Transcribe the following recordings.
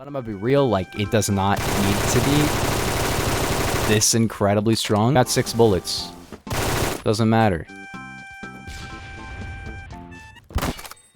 I'm gonna be real, like, it does not need to be this incredibly strong. Got 6 bullets. Doesn't matter.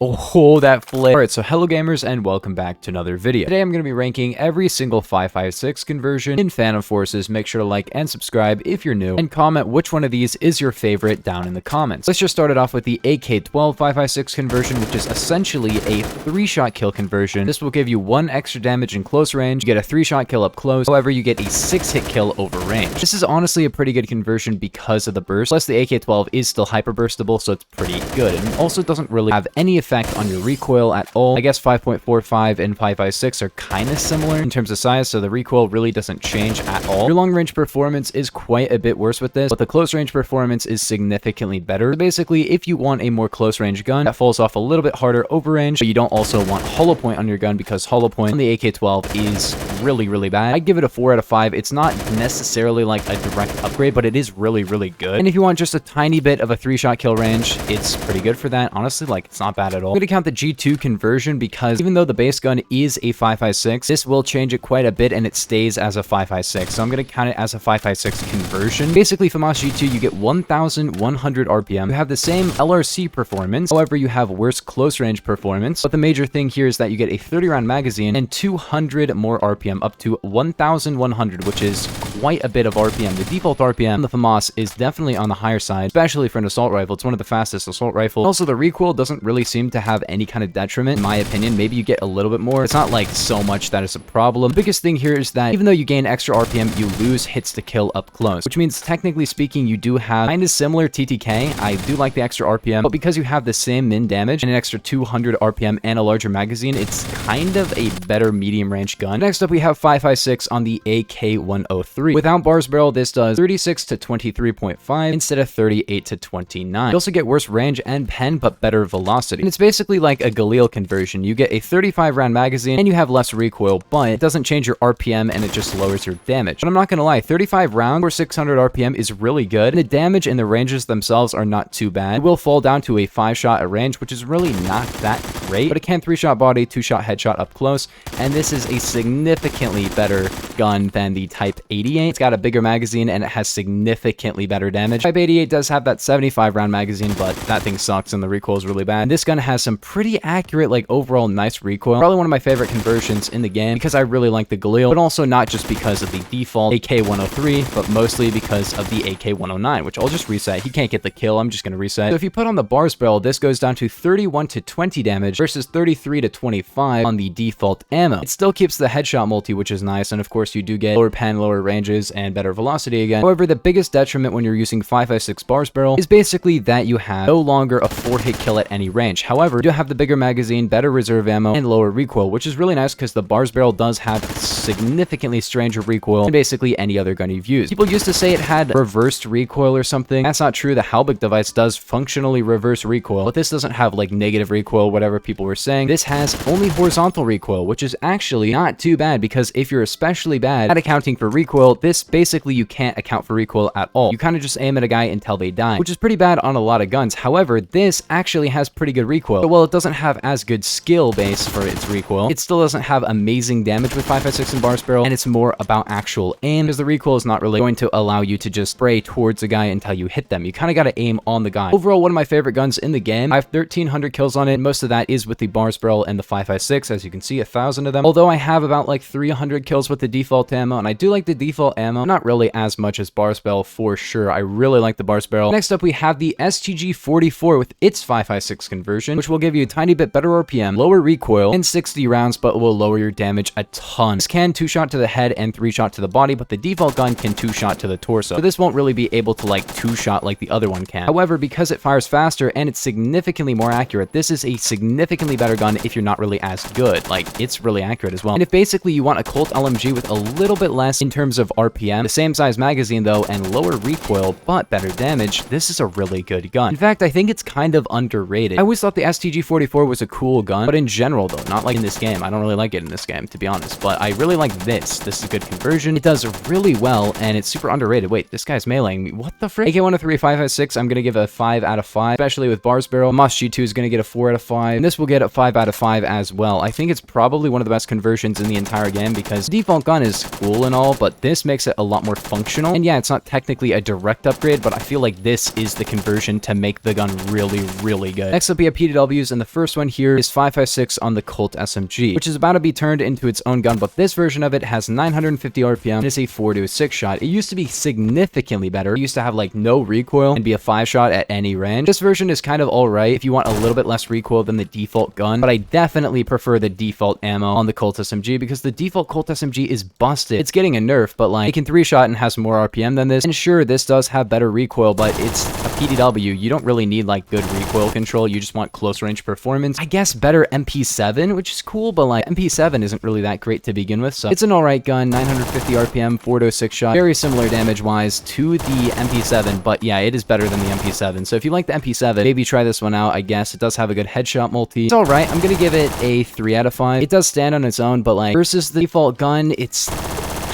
Oh, that flip. Alright, so hello gamers and welcome back to another video. Today I'm going to be ranking every single 556 conversion in Phantom Forces. Make sure to like and subscribe if you're new, and comment which one of these is your favorite down in the comments. Let's just start it off with the AK-12 556 conversion, which is essentially a 3-shot kill conversion. This will give you 1 extra damage in close range. You get a 3-shot kill up close. However, you get a 6-hit kill over range. This is honestly a pretty good conversion because of the burst. Plus, the AK-12 is still hyper burstable, so it's pretty good. And also doesn't really have any effect on your recoil at all. I guess 5.45 and 556 are kind of similar in terms of size, so the recoil really doesn't change at all. Your long range performance is quite a bit worse with this, but the close range performance is significantly better. So basically, if you want a more close range gun that falls off a little bit harder over range, but you don't also want hollow point on your gun, because hollow point on the AK-12 is really bad. I'd give it a 4 out of 5. It's not necessarily like a direct upgrade, but it is really good. And if you want just a tiny bit of a 3-shot kill range, it's pretty good for that. Honestly, like, it's not bad at all. I'm going to count the G2 conversion because even though the base gun is a 556, this will change it quite a bit and it stays as a 556. So I'm going to count it as a 556 conversion. Basically, FAMAS G2, you get 1,100 RPM. You have the same LRC performance. However, you have worse close range performance. But the major thing here is that you get a 30-round magazine and 200 more RPM, up to 1,100, which is quite a bit of RPM. The default RPM on the FAMAS is definitely on the higher side, especially for an assault rifle. It's one of the fastest assault rifles. Also, the recoil doesn't really seem to have any kind of detriment, in my opinion. Maybe you get a little bit more. It's not like so much that is a problem. The biggest thing here is that even though you gain extra RPM, you lose hits to kill up close, which means technically speaking, you do have kind of similar TTK. I do like the extra RPM, but because you have the same min damage and an extra 200 RPM and a larger magazine, it's kind of a better medium range gun. Next up, we have 556 on the AK-103. Without bars barrel, this does 36 to 23.5 instead of 38 to 29. You also get worse range and pen, but better velocity. And it's basically like a Galil conversion. You get a 35-round magazine and you have less recoil, but it doesn't change your RPM and it just lowers your damage. But I'm not gonna lie, 35 rounds or 600 RPM is really good. And the damage and the ranges themselves are not too bad. It will fall down to a 5-shot at range, which is really not that great, but it can 3-shot body, 2-shot headshot up close, and this is a significantly better gun than the Type 88. It's got a bigger magazine and it has significantly better damage. Type 88 does have that 75-round magazine, but that thing sucks and the recoil is really bad. And this gun has some pretty accurate, like, overall nice recoil. Probably one of my favorite conversions in the game because I really like the Galil, but also not just because of the default AK-103, but mostly because of the AK-109, which I'll just reset. He can't get the kill. I'm just going to reset. So if you put on the bars barrel, this goes down to 31 to 20 damage versus 33 to 25 on the default ammo. It still keeps the headshot multi, which is nice, and of course you do get lower pen, lower ranges, and better velocity again. However, the biggest detriment when you're using 556 bars barrel is basically that you have no longer a 4-hit kill at any range. However, you do have the bigger magazine, better reserve ammo, and lower recoil, which is really nice because the bars barrel does have significantly stranger recoil than basically any other gun you've used. People used to say it had reversed recoil or something. That's not true. The Halbig device does functionally reverse recoil, but this doesn't have like negative recoil, whatever people were saying. This has only horizontal recoil, which is actually not too bad, because if you're especially bad at accounting for recoil, this basically you can't account for recoil at all. You kind of just aim at a guy until they die, which is pretty bad on a lot of guns. However, this actually has pretty good recoil. So while it doesn't have as good skill base for its recoil, it still doesn't have amazing damage with 556 and bars barrel, and it's more about actual aim, because the recoil is not really going to allow you to just spray towards a guy until you hit them. You kind of got to aim on the guy. Overall, one of my favorite guns in the game. I have 1,300 kills on it. Most of that is with the bars barrel and the 556. As you can see, 1,000 of them. Although I have about like 300 kills with the default ammo, and I do like the default ammo, not really as much as bars barrel for sure. I really like the bars barrel. Next up, we have the STG-44 with its 556 conversion, which will give you a tiny bit better RPM, lower recoil, and 60 rounds, but will lower your damage a ton. This can 2-shot to the head and 3-shot to the body, but the default gun can 2-shot to the torso. So this won't really be able to like 2-shot like the other one can. However, because it fires faster and it's significantly more accurate, this is a significantly better gun if you're not really as good. Like, it's really accurate as well. And if basically you want a Colt LMG with a little bit less in terms of RPM, the same size magazine though, and lower recoil, but better damage, this is a really good gun. In fact, I think it's kind of underrated. I always thought the STG-44 was a cool gun, but in general though, not like in this game. I don't really like it in this game, to be honest, but I really like this. This is a good conversion. It does really well, and it's super underrated. Wait, this guy's meleeing me. What the frick? AK-103 5.56, I'm gonna give a 5 out of 5, especially with Bars Barrel. FAMAS G2 is gonna get a 4 out of 5, and this will get a 5 out of 5 as well. I think it's probably one of the best conversions in the entire game because the default gun is cool and all, but this makes it a lot more functional. And yeah, it's not technically a direct upgrade, but I feel like this is the conversion to make the gun really, really good. Next up, we have PDWs, and the first one here is 5.56 on the Colt SMG, which is about to be turned into its own gun, but this version of it has 950 RPM and is a 4 to a 6 shot. It used to be significantly better. It used to have like no recoil and be a 5 shot at any range. This version is kind of alright if you want a little bit less recoil than the default gun, but I definitely prefer the default ammo on the Colt SMG because the default Colt SMG is busted. It's getting a nerf, but like it can 3-shot and has more RPM than this. And sure, this does have better recoil, but it's a PDW. You don't really need like good recoil control. You just want close range performance. I guess better MP7, which is cool, but like MP7 isn't really that great to begin with. So it's an alright gun, 950 RPM, 4 to 6 shot, very similar damage wise to the MP7, but yeah, it is better than the MP7. So if you like the MP7, maybe try this one out. I guess it does have a good headshot multi. It's alright. I'm gonna give it a 3 out of 5. It does stand on its own, but like versus the default gun, it's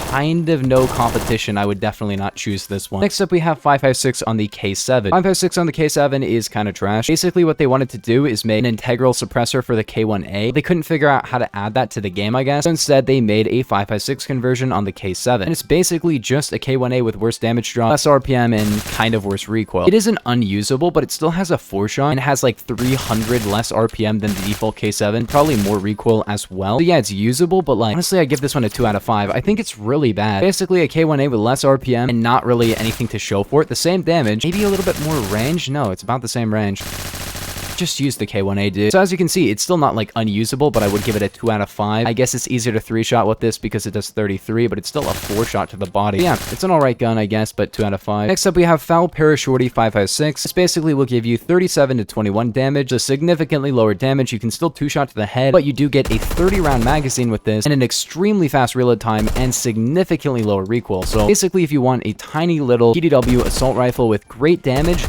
kind of no competition. I would definitely not choose this one. Next up, we have 5.56 on the K7. 5.56 on the K7 is kind of trash. Basically, what they wanted to do is make an integral suppressor for the K1A. They couldn't figure out how to add that to the game, I guess. So instead, they made a 5.56 conversion on the K7. And it's basically just a K1A with worse damage drop, less RPM, and kind of worse recoil. It isn't unusable, but it still has a 4-shot and has like 300 less RPM than the default K7, probably more recoil as well. So yeah, it's usable, but like, honestly, I give this one a 2 out of 5. I think it's really bad. Basically a K1A with less RPM and not really anything to show for it. The same damage, maybe a little bit more range. No, it's about the same range. Just use the K1A, dude. So as you can see, it's still not like unusable, but I would give it a 2 out of 5. I guess it's easier to 3-shot with this because it does 33, but it's still a 4-shot to the body. Yeah, it's an alright gun, I guess, but 2 out of 5. Next up, we have FAL Parashorty 5.56. This basically will give you 37 to 21 damage, so significantly lower damage. You can still 2-shot to the head, but you do get a 30-round magazine with this and an extremely fast reload time and significantly lower recoil. So basically, if you want a tiny little PDW assault rifle with great damage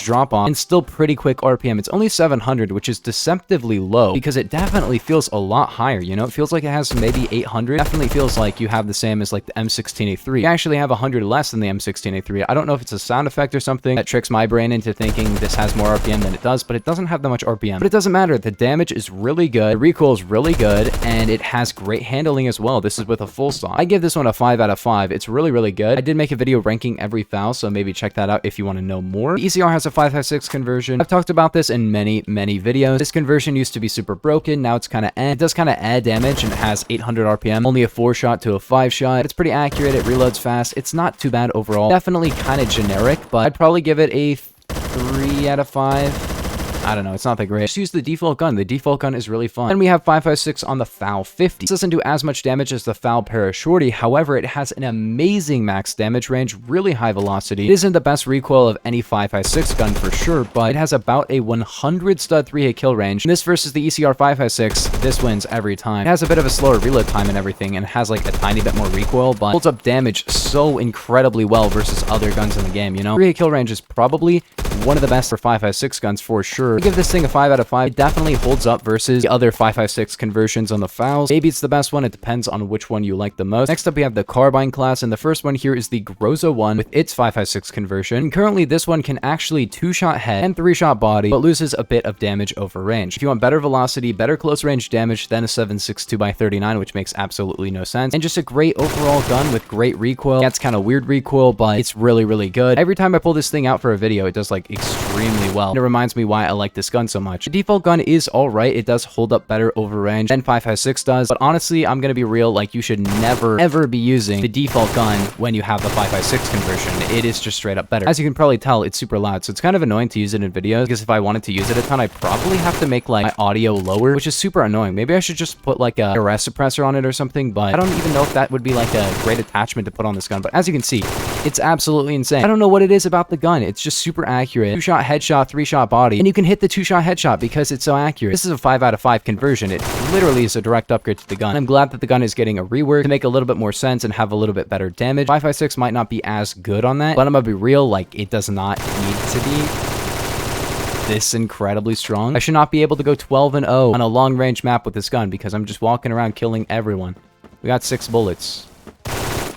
drop on, and still pretty quick RPM. It's only 700, which is deceptively low because it definitely feels a lot higher, you know? It feels like it has maybe 800. Definitely feels like you have the same as like the M16A3. You actually have 100 less than the M16A3. I don't know if it's a sound effect or something that tricks my brain into thinking this has more RPM than it does, but it doesn't have that much RPM. But it doesn't matter. The damage is really good, the recoil is really good, and it has great handling as well. This is with a full stock. I give this one a 5 out of 5. It's really, really good. I did make a video ranking every FAL, so maybe check that out if you want to know more. ECR has a 5.56 conversion. I've talked about this in many videos. This conversion used to be super broken. Now it's kind of it does kind of add damage, and it has 800 RPM, only a 4-shot to a 5-shot. It's pretty accurate. It reloads fast. It's not too bad overall. Definitely kind of generic, but I'd probably give it a 3 out of 5. I don't know, it's not that great. Just use the default gun. The default gun is really fun. Then we have 5.56 on the FAL 50. This doesn't do as much damage as the FAL Parashorty. However, it has an amazing max damage range, really high velocity. It isn't the best recoil of any 5.56 gun for sure, but it has about a 100 stud 3-hit kill range. And this versus the ECR 5.56, this wins every time. It has a bit of a slower reload time and everything, and it has like a tiny bit more recoil, but holds up damage so incredibly well versus other guns in the game, you know? 3-hit kill range is probably one of the best for 5.56 guns for sure. I give this thing a 5 out of 5. It definitely holds up versus the other 5.56 conversions on the FALs. Maybe it's the best one. It depends on which one you like the most. Next up, we have the Carbine class, and the first one here is the Groza one with its 5.56 conversion. And currently, this one can actually 2-shot head and 3-shot body, but loses a bit of damage over range. If you want better velocity, better close range damage, then a 7.62x39, which makes absolutely no sense. And just a great overall gun with great recoil. Yeah, it's kind of weird recoil, but it's really, really good. Every time I pull this thing out for a video, it does like extremely well. And it reminds me why I like this gun so much. The default gun is alright. It does hold up better over range than 5.56 does, but honestly, I'm gonna be real, like you should never ever be using the default gun when you have the 5.56 conversion. It is just straight up better. As you can probably tell, it's super loud, so it's kind of annoying to use it in videos, because if I wanted to use it a ton, I probably have to make like my audio lower, which is super annoying. Maybe I should just put like a arrest suppressor on it or something, but I don't even know if that would be like a great attachment to put on this gun. But as you can see, It's absolutely insane. I don't know what it is about the gun. It's just super accurate. 2-shot headshot, 3-shot body, and you can hit the 2-shot headshot because it's so accurate. This is a 5 out of 5 conversion. It literally is a direct upgrade to the gun. I'm glad that the gun is getting a rework to make a little bit more sense and have a little bit better damage. 5.56 might not be as good on that, but I'm gonna be real, like, it does not need to be this incredibly strong. I should not be able to go 12-0 on a long-range map with this gun because I'm just walking around killing everyone. We got 6 bullets.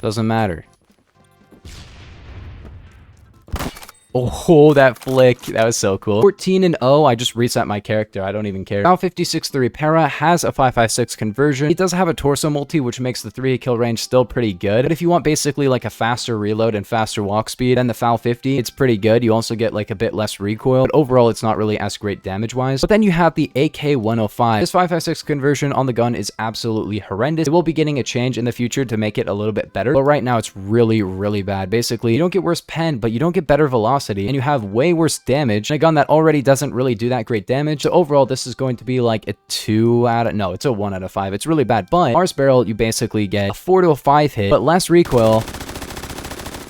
Doesn't matter. Oh, that flick. That was so cool. 14-0. I just reset my character. I don't even care. FAL 56-3 Para has a 5.56 conversion. It does have a torso multi, which makes the 3-hit kill range still pretty good. But if you want basically like a faster reload and faster walk speed than the FAL 50, it's pretty good. You also get like a bit less recoil. But overall, it's not really as great damage-wise. But then you have the AK-105. This 5.56 conversion on the gun is absolutely horrendous. It will be getting a change in the future to make it a little bit better. But right now, it's really, really bad. Basically, you don't get worse pen, but you don't get better velocity. And you have way worse damage in a gun that already doesn't really do that great damage. So overall, this is going to be like a 2 out of... No, it's a 1 out of 5. It's really bad. But Mars Barrel, you basically get a 4 to a 5 hit, but less recoil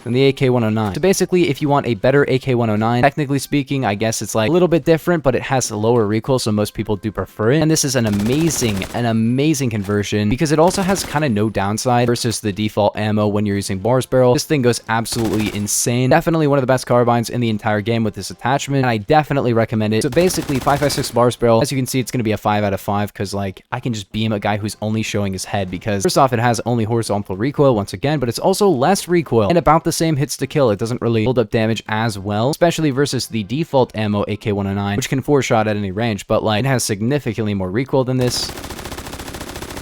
than the AK-109. So basically, if you want a better AK-109, technically speaking, I guess it's like a little bit different, but it has a lower recoil, so most people do prefer it. And this is an amazing conversion because it also has kind of no downside versus the default ammo when you're using Mars Barrel. This thing goes absolutely insane. Definitely one of the best carbines in the entire game with this attachment, and I definitely recommend it. So basically, 5.56 Mars Barrel, as you can see, it's going to be a 5 out of 5 because like I can just beam a guy who's only showing his head because first off, it has only horizontal recoil once again, but it's also less recoil and about the same hits to kill. It doesn't really build up damage as well, especially versus the default ammo AK-109, which can 4-shot at any range, but like it has significantly more recoil than this.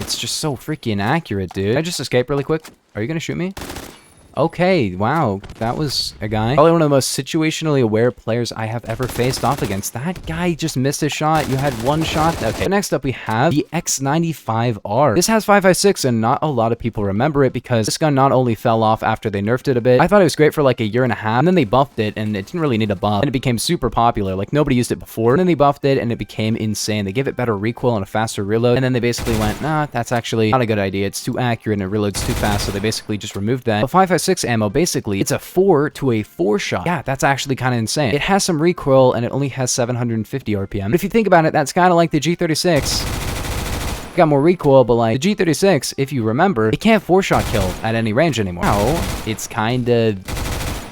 It's just so freaking accurate, dude. Can I just escape really quick? Are you gonna shoot me? Okay, wow, that was a guy. Probably one of the most situationally aware players I have ever faced off against. That guy just missed a shot. You had 1 shot. Okay, next up we have the X95R. This has 5.56 and not a lot of people remember it because this gun not only fell off after they nerfed it a bit. I thought it was great for like a year and a half, and then they buffed it and it didn't really need a buff, and it became super popular. Like nobody used it before, and then they buffed it and it became insane. They gave it better recoil and a faster reload, and then they basically went, nah, that's actually not a good idea. It's too accurate and it reloads too fast, so they basically just removed that. But 5.56 ammo, basically, it's a 4 to a 4-shot. Yeah, that's actually kind of insane. It has some recoil, and it only has 750 RPM. But if you think about it, that's kind of like the G36. Got more recoil, but like the G36, if you remember, it can't 4-shot kill at any range anymore. Now, it's kind of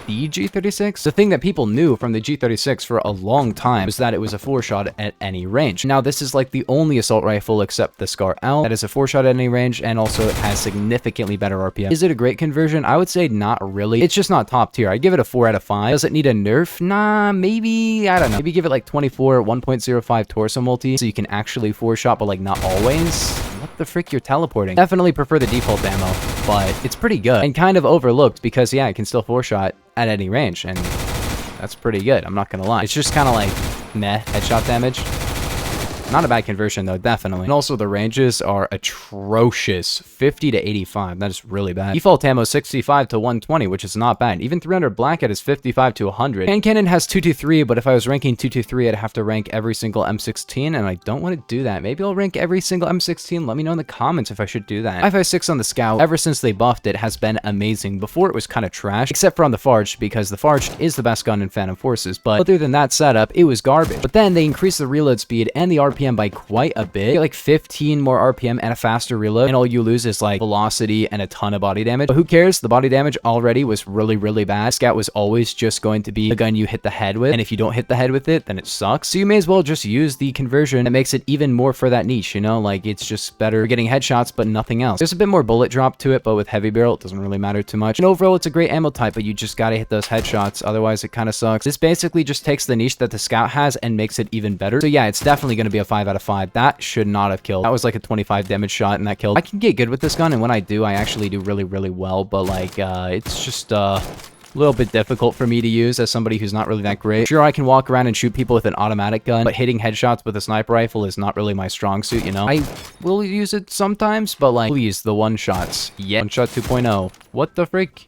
the G36. The thing that people knew from the G36 for a long time was that it was a 4-shot at any range. Now, this is like the only assault rifle except the Scar L that is a 4-shot at any range, and also it has significantly better RPM. Is it a great conversion? I would say not really. It's just not top tier. I give it a 4 out of 5. Does it need a nerf? Nah, maybe. I don't know. Maybe give it like 24, 1.05 torso multi so you can actually 4-shot, but like not always. What the frick, you're teleporting? Definitely prefer the default ammo, but it's pretty good and kind of overlooked because yeah, it can still 4-shot at any range, and that's pretty good. I'm not gonna lie. It's just kind of like meh headshot damage. Not a bad conversion though, definitely. And also the ranges are atrocious. 50 to 85. That is really bad. Default ammo 65 to 120, which is not bad. Even 300 Blackhead is 55 to 100. Hand cannon has 223, but if I was ranking 223, I'd have to rank every single M16, and I don't want to do that. Maybe I'll rank every single M16. Let me know in the comments if I should do that. 5.56 on the Scout, ever since they buffed it, has been amazing. Before it was kind of trash, except for on the Forged, because the Forged is the best gun in Phantom Forces, but other than that setup, it was garbage. But then they increased the reload speed and the RPM by quite a bit. You get like 15 more RPM and a faster reload, and all you lose is like velocity and a ton of body damage. But who cares? The body damage already was really, really bad. Scout was always just going to be the gun you hit the head with, and if you don't hit the head with it, then it sucks. So you may as well just use the conversion that makes it even more for that niche, you know? Like, it's just better getting headshots, but nothing else. There's a bit more bullet drop to it, but with heavy barrel, it doesn't really matter too much. And overall, it's a great ammo type, but you just gotta hit those headshots, otherwise it kind of sucks. This basically just takes the niche that the Scout has and makes it even better. So yeah, it's definitely gonna be a 5 out of 5. That should not have killed. That was like a 25 damage shot, and that killed. I can get good with this gun, and when I do, I actually do really, really well, but like, it's just, a little bit difficult for me to use as somebody who's not really that great. Sure, I can walk around and shoot people with an automatic gun, but hitting headshots with a sniper rifle is not really my strong suit, you know? I will use it sometimes, but like, please, the one-shots. Yeah. One-shot 2.0. What the frick?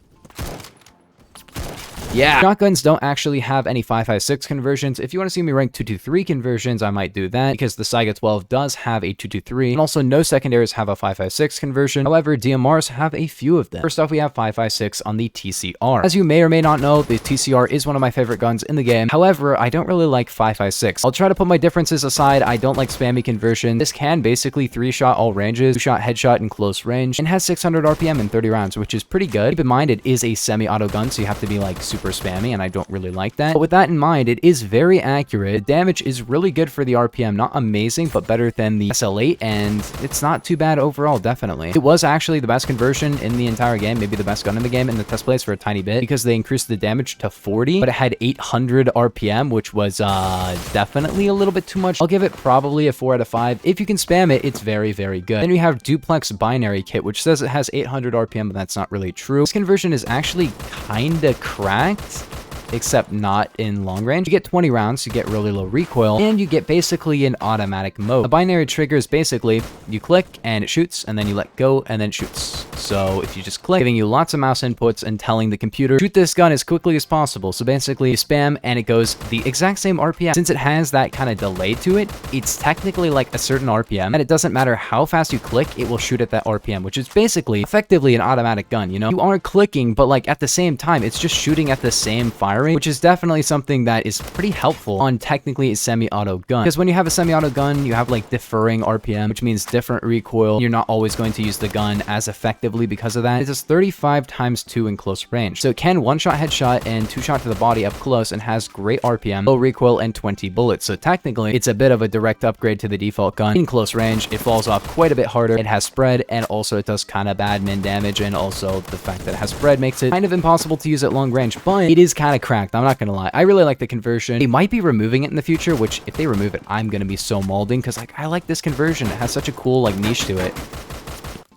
Yeah. Shotguns don't actually have any 5.56 conversions. If you want to see me rank 223 conversions, I might do that because the Saiga 12 does have a 223, and also no secondaries have a 5.56 conversion. However, DMRs have a few of them. First off, we have 5.56 on the TCR. As you may or may not know, the TCR is one of my favorite guns in the game. However, I don't really like 5.56. I'll try to put my differences aside. I don't like spammy conversion. This can basically 3-shot all ranges, 2-shot headshot in close range, and has 600 RPM in 30 rounds, which is pretty good. Keep in mind, it is a semi-auto gun, so you have to be like super spammy, and I don't really like that. But with that in mind, it is very accurate. The damage is really good for the RPM. Not amazing, but better than the SL8, and it's not too bad overall, definitely. It was actually the best conversion in the entire game, maybe the best gun in the game in the test plays for a tiny bit, because they increased the damage to 40, but it had 800 RPM, which was definitely a little bit too much. I'll give it probably a 4 out of 5. If you can spam it, it's very, very good. Then we have Duplex Binary Kit, which says it has 800 RPM, but that's not really true. This conversion is actually kinda cracked, except not in long range. You get 20 rounds, you get really low recoil, and you get basically an automatic mode. A binary trigger is basically, you click and it shoots, and then you let go and then it shoots. So if you just click, giving you lots of mouse inputs and telling the computer, shoot this gun as quickly as possible. So basically you spam and it goes the exact same RPM. Since it has that kind of delay to it, it's technically like a certain RPM, and it doesn't matter how fast you click, it will shoot at that RPM, which is basically effectively an automatic gun, you know? You are clicking, but like at the same time, it's just shooting at the same fire rate, which is definitely something that is pretty helpful on technically a semi-auto gun. Because when you have a semi-auto gun, you have like deferring RPM, which means different recoil. You're not always going to use the gun as effectively because of that. It does 35 times 2 in close range. So it can 1-shot headshot and 2-shot to the body up close, and has great RPM, low recoil, and 20 bullets. So technically, it's a bit of a direct upgrade to the default gun. In close range, it falls off quite a bit harder. It has spread, and also it does kind of bad min damage, and also the fact that it has spread makes it kind of impossible to use at long range, but it is kind of cracked. I'm not gonna lie. I really like the conversion. They might be removing it in the future, which if they remove it, I'm gonna be so molding, because like I like this conversion. It has such a cool like niche to it.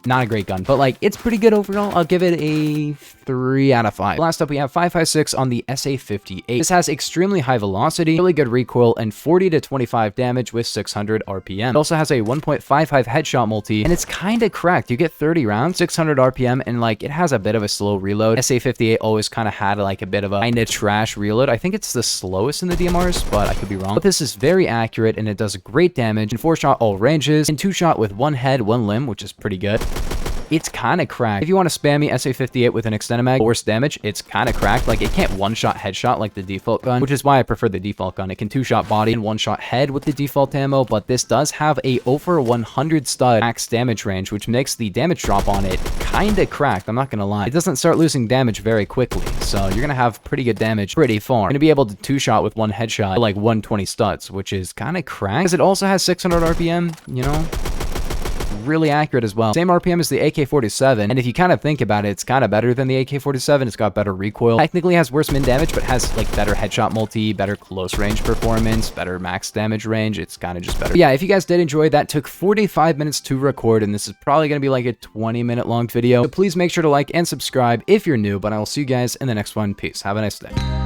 Not a great gun, but like it's pretty good overall. I'll give it a 3 out of 5. Last up, we have 5.56 on the SA58. This has extremely high velocity, really good recoil, and 40 to 25 damage with 600 RPM. It also has a 1.55 headshot multi, and it's kind of cracked. You get 30 rounds, 600 RPM, and like it has a bit of a slow reload. SA58 always kind of had like a bit of a kind of trash reload. I think it's the slowest in the DMRs, but I could be wrong. But this is very accurate, and it does great damage in 4-shot all ranges, and 2-shot with 1 head, 1 limb, which is pretty good. It's kind of cracked. If you want to spam me SA58 with an extended mag, force damage, it's kind of cracked. Like, it can't 1-shot headshot like the default gun, which is why I prefer the default gun. It can 2-shot body and 1-shot head with the default ammo, but this does have a over 100 stud max damage range, which makes the damage drop on it kind of cracked. I'm not going to lie. It doesn't start losing damage very quickly, so you're going to have pretty good damage pretty far. You're going to be able to 2-shot with 1 headshot, like 120 studs, which is kind of cracked, because it also has 600 RPM, you know? Really accurate as well. Same RPM as the AK-47, and if you kind of think about it, it's kind of better than the AK-47. It's got better recoil. Technically has worse min damage, but has like better headshot multi, better close range performance, better max damage range. It's kind of just better. But yeah, if you guys did enjoy, that took 45 minutes to record, and this is probably going to be like a 20-minute long video. So please make sure to like and subscribe if you're new, but I will see you guys in the next one. Peace. Have a nice day.